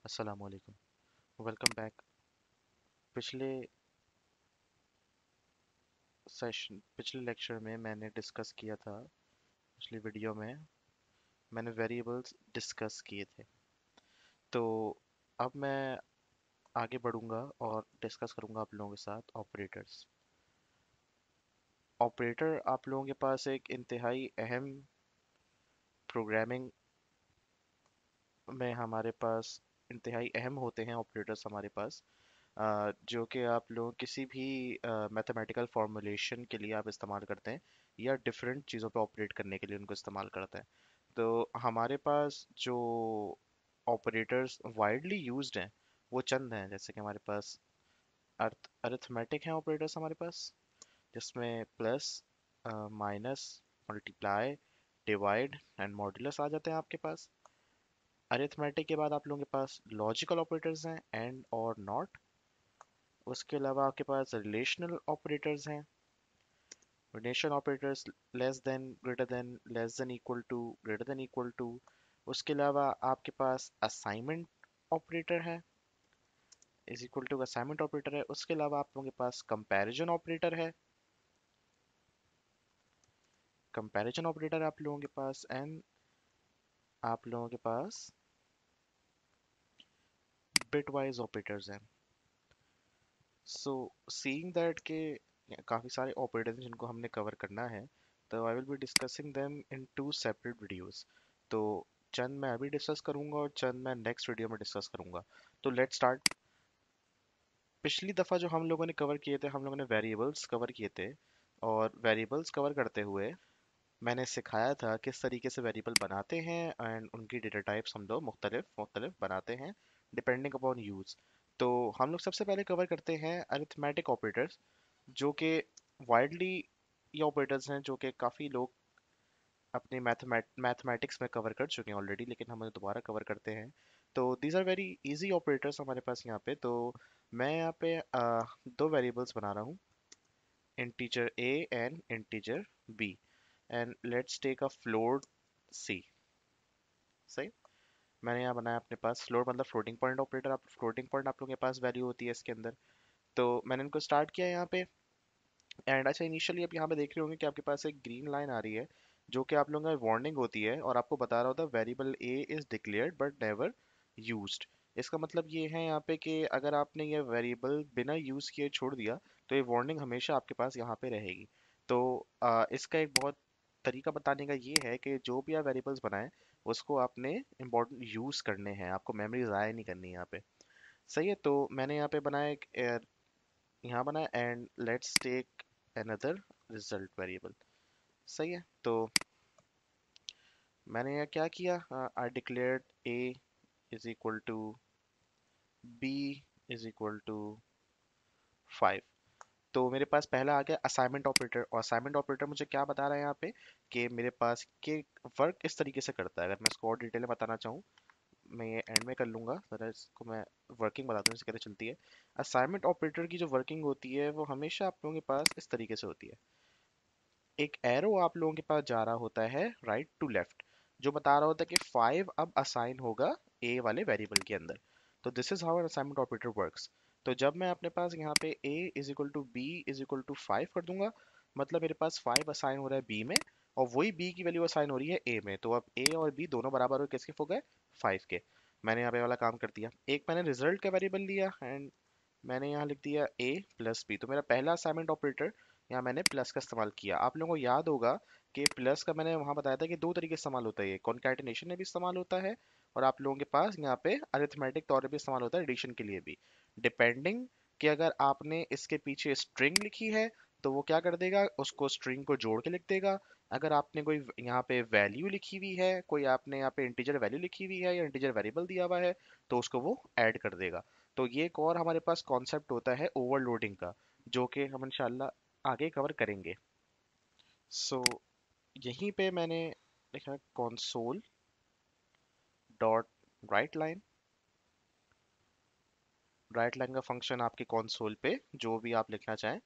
अस्सलाम वालेकुम। Welcome back. पिछले पिछले लेक्चर में मैंने डिस्कस किया था। पिछली वीडियो में मैंने वेरिएबल्स डिस्कस किए थे। तो अब मैं आगे बढ़ूंगा और डिस्कस करूंगा आप लोगों के साथ ऑपरेटर्स। ऑपरेटर आप लोगों के पास एक इंतहाई अहम प्रोग्रामिंग में हमारे पास इंतहाई अहम होते हैं ऑपरेटर्स हमारे पास, जो कि आप लोग किसी भी मैथमेटिकल फॉर्मूलेशन के लिए आप इस्तेमाल करते हैं या डिफरेंट चीज़ों पे ऑपरेट करने के लिए उनको इस्तेमाल करते हैं। तो हमारे पास जो ऑपरेटर्स वाइडली यूज्ड हैं वो चंद हैं, जैसे कि हमारे पास अरिथमेटिक हैं ऑपरेटर्स हमारे पास, जिसमें plus, minus, multiply, divide and modulus आ जाते हैं आपके पास। अरिथमेटिक के बाद आप लोगों के पास लॉजिकल ऑपरेटर्स हैं, एंड और नॉट। उसके अलावा आपके पास रिलेशनल ऑपरेटर्स हैं, relation operators, less than equal to, greater than equal to. उसके अलावा आपके पास असाइनमेंट ऑपरेटर है, is equal to assignment operator है। उसके अलावा आप लोगों के पास कंपैरिजन ऑपरेटर है, कंपैरिजन ऑपरेटर आप लोगों के पास, एंड आप लोगों के पास बिटवाइज ऑपरेटर्स हैं। सो सीइंग दैट के काफ़ी सारे ऑपरेटर्स जिनको हमने कवर करना है, तो I will be discussing them in two separate videos. तो चंद मैं अभी डिस्कस करूंगा और चंद मैं नेक्स्ट वीडियो में डिस्कस करूंगा। तो लेट्स स्टार्ट। पिछली दफ़ा जो हम लोगों ने कवर किए थे, हम लोगों ने वेरिएबल्स कवर किए थे, और वेरिएबल्स कवर करते हुए मैंने सिखाया था किस तरीके से वेरिएबल बनाते हैं एंड उनकी डेटा टाइप्स हम लोग मुख्तलिफ मुख्तलिफ बनाते हैं डिपेंडिंग अपॉन यूज़। तो हम लोग सबसे पहले कवर करते हैं अरिथमेटिक ऑपरेटर्स, जो कि वाइडली ये ऑपरेटर्स हैं जो कि काफ़ी लोग अपने मैथमेटिक्स में कवर कर चुके हैं ऑलरेडी, लेकिन हम उन्हें दोबारा कवर करते हैं। तो these are very easy operators हमारे पास यहाँ पे। तो मैं यहाँ पे दो वेरिएबल्स बना रहा हूँ, integer a and integer b, and let's take a float c। सही। मैंने यहाँ बनाया अपने पास फ्लोट, मतलब फ्लोटिंग पॉइंट ऑपरेटर। आप फ्लोटिंग पॉइंट आप लोगों के पास वैल्यू होती है इसके अंदर। तो मैंने इनको स्टार्ट किया यहाँ पे, एंड अच्छा इनिशियली आप यहाँ पे देख रहे होंगे कि आपके पास एक ग्रीन लाइन आ रही है, जो कि आप लोगों का वार्निंग होती है और आपको बता रहा होता है variable A is declared but never used. इसका मतलब ये है यहाँ पे कि अगर आपने ये वेरिएबल बिना यूज़ किए छोड़ दिया, तो ये वार्निंग हमेशा आपके पास यहाँ पे रहेगी। तो इसका एक बहुत तरीका बताने का ये है कि जो भी आप वेरिएबल्स बनाएं, उसको आपने इम्पोर्टेंट यूज़ करने हैं, आपको मेमोरी ज़ाया नहीं करनी है यहाँ पे। सही है। तो मैंने यहाँ पे बनाया एक यहाँ बनाया, and let's take another result variable. सही है। तो मैंने यहाँ क्या किया, I declared A is equal to B is equal to 5। तो मेरे पास पहला आ गया असाइनमेंट ऑपरेटर, और असाइनमेंट ऑपरेटर मुझे क्या बता रहा है यहाँ पे कि मेरे पास के वर्क इस तरीके से करता है। अगर मैं इसको और डिटेल में बताना चाहूँ, मैं ये एंड में कर लूँगा, ज़रा इसको मैं वर्किंग बता दूँ इसे कैसे चलती है। असाइनमेंट ऑपरेटर की जो वर्किंग होती है वो हमेशा आप लोगों के पास इस तरीके से होती है। एक एरो आप लोगों के पास जा रहा होता है राइट टू लेफ्ट, जो बता रहा होता है कि 5 अब असाइन होगा ए वाले वेरिएबल के अंदर। तो this is how an assignment operator works. तो जब मैं अपने पास यहाँ पे a is equal to B is equal to 5 कर दूंगा, मतलब मेरे पास 5 असाइन हो रहा है b में, और वही b की वैल्यू असाइन हो रही है a में। तो अब a और b दोनों बराबर हो किसके हो गए, 5 के। मैंने यहाँ पे वाला काम कर दिया। एक मैंने रिजल्ट का वेरिएबल लिया, एंड मैंने यहाँ लिख दिया a प्लस बी। तो मेरा पहला असाइनमेंट ऑपरेटर, यहाँ मैंने प्लस का इस्तेमाल किया। आप लोगों को याद होगा कि प्लस का मैंने वहाँ बताया था कि दो तरीके से इस्तेमाल होता है, ये कॉन्कैटिनेशन में भी इस्तेमाल होता है, और आप लोगों के पास यहाँ पे अरिथमेटिक तौर पे भी इस्तेमाल होता है, एडिशन के लिए भी। डिपेंडिंग कि अगर आपने इसके पीछे स्ट्रिंग लिखी है, तो वो क्या कर देगा, उसको स्ट्रिंग को जोड़ के लिख देगा। अगर आपने कोई यहाँ पे वैल्यू लिखी हुई है, कोई आपने यहाँ पे इंटीजर वैल्यू लिखी हुई है या इंटीजर वेरिएबल दिया हुआ है, तो उसको वो ऐड कर देगा। तो ये एक और हमारे पास कॉन्सेप्ट होता है ओवरलोडिंग का, जो कि हम इंशाल्लाह आगे कवर करेंगे। सो यहीं पे मैंने लिखा console dot right line. Right line का फंक्शन आपके कंसोल पे जो भी आप लिखना चाहें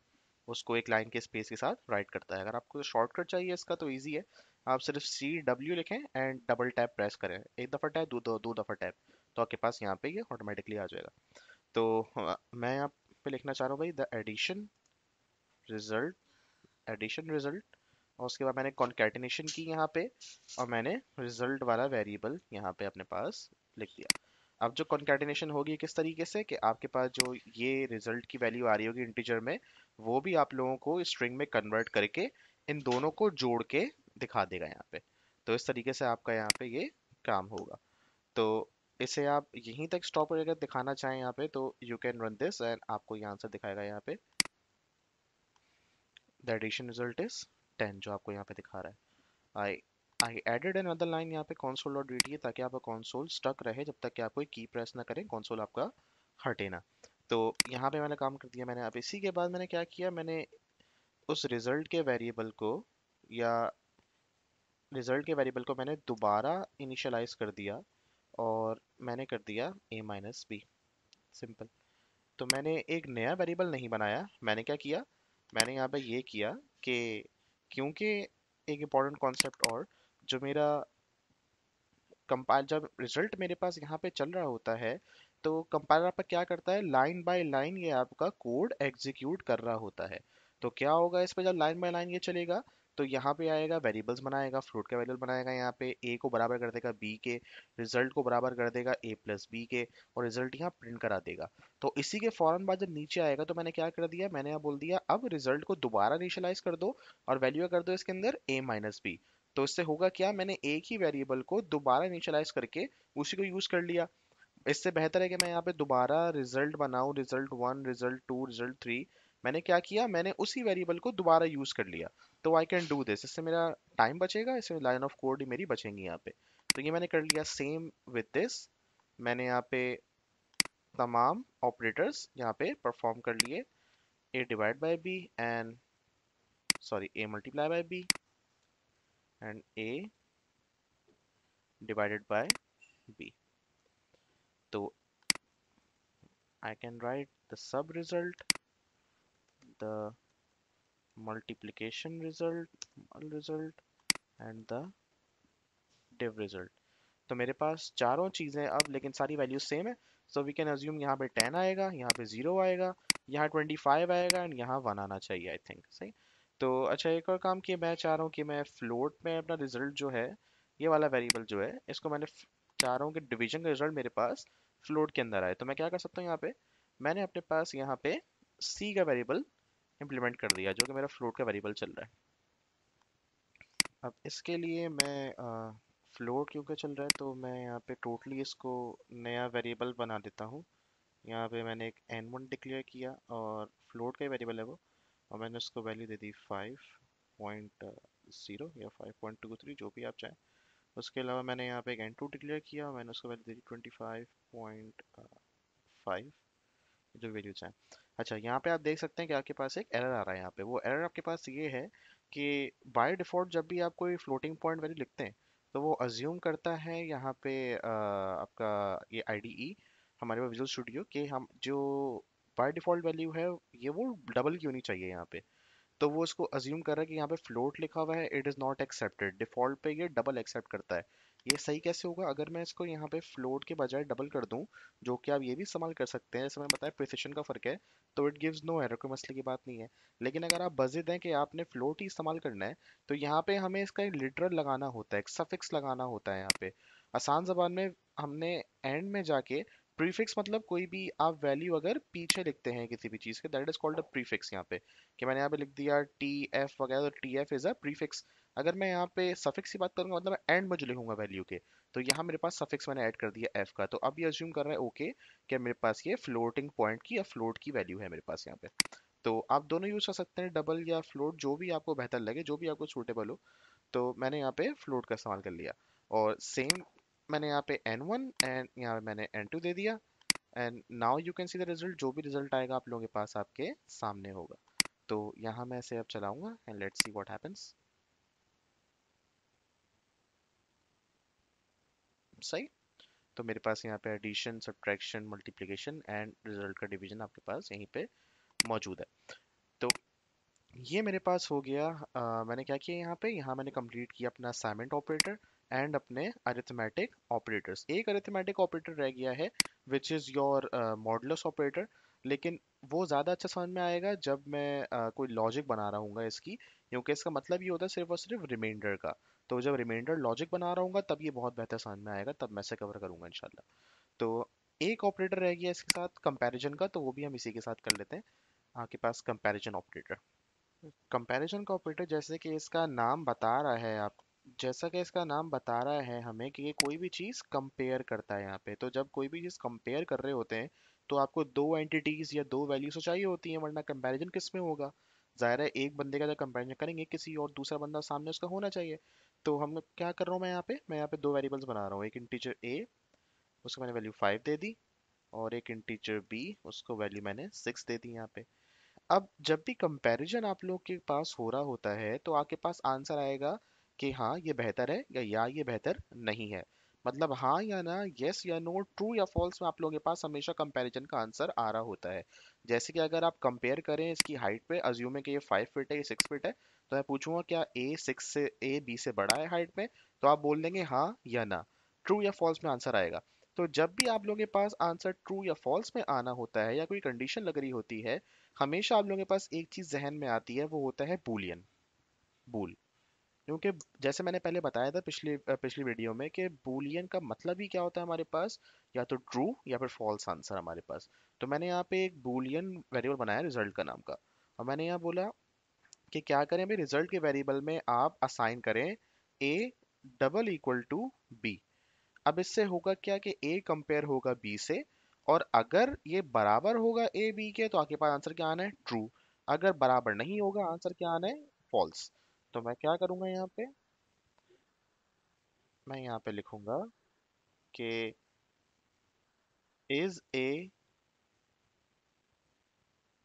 उसको एक लाइन के स्पेस के साथ राइट करता है। अगर आपको शॉर्टकट चाहिए इसका तो इजी है, आप सिर्फ सी डब्ल्यू लिखें एंड डबल टैप प्रेस करें, एक दफ़ा टैप, दो दो दो दफ़ा टैप, तो आपके पास यहाँ पे ये ऑटोमेटिकली आ जाएगा। तो मैं यहाँ पे लिखना चाह रहा हूँ भाई द रिजल्ट एडिशन रिजल्ट, और उसके बाद मैंने कॉन्कैटिनेशन की यहाँ पे, और मैंने रिजल्ट वाला वेरिएबल यहाँ पे अपने पास लिख दिया। अब जो कॉन्कैटिनेशन होगी किस तरीके से कि आपके पास जो ये रिजल्ट की वैल्यू आ रही होगी इंटीजर में, वो भी आप लोगों को स्ट्रिंग में कन्वर्ट करके इन दोनों को जोड़ के दिखा देगा यहाँ पे। तो इस तरीके से आपका यहाँ पे ये काम होगा। तो इसे आप यहीं तक स्टॉप करके दिखाना चाहें यहाँ पे, तो you can run this and आपको ये आंसर दिखाएगा यहाँ पे, द एडिशन रिजल्ट इज 10, जो आपको यहाँ पे दिखा रहा है। आई एडेड अनदर लाइन यहाँ पे console.vt, ताकि आपका कंसोल स्टक रहे जब तक कि आप कोई की प्रेस ना करें, कंसोल आपका हटे ना। तो यहाँ पे मैंने काम कर दिया मैंने। अब इसी के बाद मैंने क्या किया, मैंने उस रिजल्ट के वेरिएबल को, या रिजल्ट के वेरिएबल को मैंने दोबारा इनिशियलाइज कर दिया, और मैंने कर दिया a-b, सिंपल। तो मैंने एक नया वेरिएबल नहीं बनाया, मैंने क्या किया, मैंने यहाँ पे ये किया कि क्योंकि एक इम्पॉर्टेंट कॉन्सेप्ट, और जो मेरा कंपाइल, जब रिजल्ट मेरे पास यहाँ पे चल रहा होता है, तो कंपाइलर आपका क्या करता है, लाइन बाय लाइन ये आपका कोड एग्जीक्यूट कर रहा होता है। तो क्या होगा इस पे, जब लाइन बाय लाइन ये चलेगा, तो यहाँ पे आएगा वेरिएबल्स बनाएगा, फ्लोट का वेरिएबल बनाएगा, यहाँ पे ए को बराबर कर देगा बी के, रिजल्ट को बराबर कर देगा ए प्लस बी के, और रिजल्ट यहाँ प्रिंट करा देगा। तो इसी के फौरन बाद जब नीचे आएगा, तो मैंने क्या कर दिया, मैंने यहाँ बोल दिया अब रिजल्ट को दोबारा इनिशियलाइज कर दो, और वैल्यू कर दो इसके अंदर ए माइनस बी। तो इससे होगा क्या, मैंने एक ही वेरिएबल को दोबारा इनिशियलाइज करके उसी को यूज कर लिया। इससे बेहतर है कि मैं यहाँ पे दोबारा रिजल्ट बनाऊं, result one, result two, result three. मैंने क्या किया, मैंने उसी वेरिएबल को दोबारा यूज कर लिया। तो आई कैन डू दिस, इससे मेरा टाइम बचेगा, इससे लाइन ऑफ कोड मेरी बचेंगी यहाँ पे। तो ये मैंने कर लिया। सेम विद दिस, मैंने यहाँ पे तमाम ऑपरेटर्स यहाँ पे परफॉर्म कर लिए, A divide by B and, sorry, A multiply by B and A divided by B. तो I can write the sub result, the multiplication result, and the div result। तो मेरे पास चारों चीज़ें अब, लेकिन सारी वैल्यूज सेम है। सो वी कैन अज्यूम यहाँ पे 10 आएगा, यहाँ पे 0 आएगा, यहाँ 25 आएगा, एंड यहाँ 1 आना चाहिए, आई थिंक सही। तो अच्छा, एक और काम कि मैं चाह रहा हूँ कि मैं फ्लोट में अपना रिजल्ट जो है, ये वाला वेरिएबल जो है, इसको मैंने चाह रहा हूँ कि डिवीजन का रिजल्ट मेरे पास फ्लोट के अंदर आए। तो मैं क्या कर सकता हूँ, यहाँ पे मैंने अपने पास यहाँ पे सी का वेरिएबल इंप्लीमेंट कर दिया, जो कि मेरा फ्लोट का वेरिएबल चल रहा है। अब इसके लिए मैं फ्लोट क्योंकि चल रहा है, तो मैं यहाँ पे टोटली इसको नया वेरिएबल बना देता हूँ। यहाँ पे मैंने एक n1 डिक्लेयर किया, और फ्लोट का ही वेरिएबल है वो, और मैंने उसको वैल्यू दे दी 5.0 या 5.23, जो भी आप चाहें। उसके अलावा मैंने यहाँ पे एक n2 डिक्लेयर किया, और मैंने उसको वैल्यू दे दी 25.5, जो वैल्यूज हैं। अच्छा, यहाँ पे आप देख सकते हैं कि आपके पास एक एरर आ रहा है। यहाँ पे वो एरर आपके पास ये है कि बाय डिफ़ॉल्ट जब भी आप कोई फ्लोटिंग पॉइंट वैल्यू लिखते हैं, तो वो अज्यूम करता है यहाँ पे आपका ये आईडीई, हमारे पास विजुअल स्टूडियो, कि हम जो बाय डिफ़ॉल्ट वैल्यू है, ये वो डबल की होनी चाहिए यहाँ पे। तो वो इसको अज्यूम कर रहा है कि यहाँ पे फ्लोट लिखा हुआ है, it is not accepted, default पे ये डबल एक्सेप्ट करता है। ये सही कैसे होगा, अगर मैं इसको यहाँ पे फ्लोट के बजाय डबल कर दूं, जो कि आप ये भी इस्तेमाल कर सकते हैं, जैसे मैंने बताया प्रिसिशन का फ़र्क है, तो इट गिव्स नो एरर, कोई मसले की बात नहीं है। लेकिन अगर आप बज़िद हैं कि आपने फ्लोट ही इस्तेमाल करना है, तो यहाँ पे हमें इसका एक लिटरल लगाना होता है, एक सफिक्स लगाना होता है यहाँ पे। आसान ज़बान में हमने एंड में जाके प्रीफिक्स, मतलब कोई भी आप वैल्यू अगर पीछे लिखते हैं किसी भी चीज़ के, that is called a prefix. यहाँ पे कि मैंने यहाँ पे लिख दिया टी एफ वगैरह, तो T F is a prefix. अगर मैं यहाँ पे सफिक्स की बात करूंगा, मतलब मैं एंड में जो लिखूंगा वैल्यू के, तो यहाँ मेरे पास सफिक्स मैंने ऐड कर दिया एफ का। तो अब ये अज्यूम कर रहा है ओके कि मेरे पास ये फ्लोटिंग पॉइंट की या फ्लोट की वैल्यू है मेरे पास यहाँ पे। तो आप दोनों यूज कर सकते हैं, डबल या फ्लोट, जो भी आपको बेहतर लगे, जो भी आपको सूटेबल हो। तो मैंने यहाँ पे फ्लोट का इस्तेमाल कर लिया, और सेम मैंने यहाँ पे n1 एंड यहाँ पे मैंने n2 दे दिया, and now you can see the result. जो भी रिजल्ट आएगा आप लोगों के पास आपके सामने होगा। तो यहाँ मैं इसे अब चलाऊंगा and let's see what happens. सही। तो मेरे पास यहाँ पे addition, subtraction, multiplication and result का डिवीजन आपके पास यहीं पे मौजूद है। तो ये मेरे पास हो गया। मैंने क्या किया यहाँ पे, यहाँ मैंने कंप्लीट किया अपना असाइनमेंट ऑपरेटर। एंड अपने अरिथमेटिक ऑपरेटर्स। एक अरिथमेटिक ऑपरेटर रह गया है which is your modulus operator, लेकिन वो ज़्यादा अच्छा समझ में आएगा जब मैं कोई लॉजिक बना रहा हूँ इसकी, क्योंकि इसका मतलब ये होता है सिर्फ और सिर्फ रिमाइंडर का। तो जब रिमाइंडर लॉजिक बना रहा हूँ तब ये बहुत बेहतर समझ में आएगा, तब मैं इसे कवर करूंगा इंशाल्लाह। तो एक ऑपरेटर रह गया इसके साथ कंपैरिजन का, तो वो भी हम इसी के साथ कर लेते हैं। आपके पास कंपैरिजन ऑपरेटर। कंपैरिजन का ऑपरेटर जैसे कि इसका नाम बता रहा है आप जैसा कि इसका नाम बता रहा है हमें कि ये कोई भी चीज़ कंपेयर करता है यहाँ पे। तो जब कोई भी चीज़ कंपेयर कर रहे होते हैं तो आपको दो एंटिटीज या दो वैल्यूज तो चाहिए होती हैं, वरना कंपैरिजन किस में होगा। जाहिर है एक बंदे का जब कंपैरिजन करेंगे किसी और दूसरा बंदा सामने उसका होना चाहिए। तो हम क्या कर रहा हूँ मैं यहाँ पे दो वेरिएबल्स बना रहा हूँ, एक इंटीजर ए, उसको मैंने वैल्यू 5 दे दी, और एक इंटीजर बी, उसको वैल्यू मैंने 6 दे दी यहाँ पे। अब जब भी कंपैरिजन आप लोग के पास हो रहा होता है तो आपके पास आंसर आएगा कि हाँ ये बेहतर है या ये बेहतर नहीं है। मतलब हाँ या ना, यस या नो, ट्रू या फॉल्स में आप लोगों के पास हमेशा कंपैरिजन का आंसर आ रहा होता है। जैसे कि अगर आप कंपेयर करें इसकी हाइट पे, अज्यूम है कि ये 5 फीट है, ये 6 फीट है, तो मैं पूछूंगा क्या ए बी से बड़ा है हाइट में, तो आप बोल देंगे हाँ या ना। ट्रू या फॉल्स में आंसर आएगा। तो जब भी आप लोगों के पास आंसर ट्रू या फॉल्स में आना होता है या कोई कंडीशन लग रही होती है, हमेशा आप लोगों के पास एक चीज जहन में आती है, वो होता है बूलियन, बूल। क्योंकि जैसे मैंने पहले बताया था पिछली वीडियो में कि बूलियन का मतलब ही क्या होता है हमारे पास, या तो ट्रू या फिर फॉल्स आंसर हमारे पास। तो मैंने यहाँ पे एक बूलियन वेरिएबल बनाया रिजल्ट का नाम का, और मैंने यहाँ बोला कि क्या करें भाई, रिजल्ट के वेरिएबल में आप असाइन करें A double equal to B. अब इससे होगा क्या कि ए कंपेयर होगा बी से, और अगर ये बराबर होगा ए बी के तो आपके पास आंसर क्या आना है, ट्रू। अगर बराबर नहीं होगा आंसर क्या आना है, फॉल्स। तो मैं क्या करूंगा यहाँ पे, मैं यहाँ पे लिखूंगा कि is A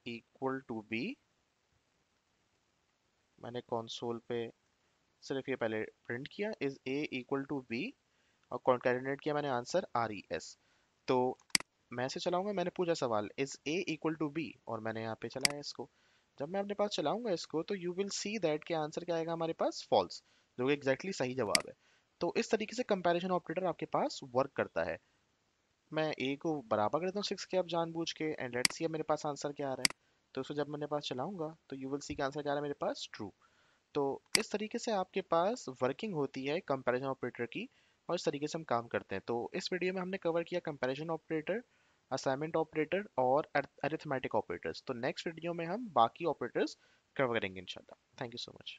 equal to B. मैंने कंसोल पे सिर्फ ये पहले प्रिंट किया, is A equal to B, और कॉन्कैटिनेट किया मैंने आंसर आर ई एस। तो मैं ऐसे चलाऊंगा, मैंने पूछा सवाल is A equal to B, और मैंने यहाँ पे चलाया इसको। जब मैं अपने पास चलाऊंगा इसको तो यू विल सी दैट के आंसर क्या आएगा हमारे पास, फॉल्स, जो कि एग्जैक्टली सही जवाब है। तो इस तरीके से कंपैरिजन ऑपरेटर आपके पास वर्क करता है। मैं ए को बराबर कर देता हूँ 6 के अब जानबूझ के, एंड लेट्स सी अब मेरे पास आंसर क्या आ रहा है। तो उसको जब मेरे पास चलाऊंगा तो यू विल सी का आंसर क्या आ रहा है मेरे पास, ट्रू। तो इस तरीके से आपके पास वर्किंग होती है कंपैरिजन ऑपरेटर की, और इस तरीके से हम काम करते हैं। तो इस वीडियो में हमने कवर किया कंपैरिजन ऑपरेटर, असाइनमेंट ऑपरेटर और अरिथमेटिक ऑपरेटर्स। तो नेक्स्ट वीडियो में हम बाकी ऑपरेटर्स कवर करेंगे इंशाल्लाह। Thank you so much.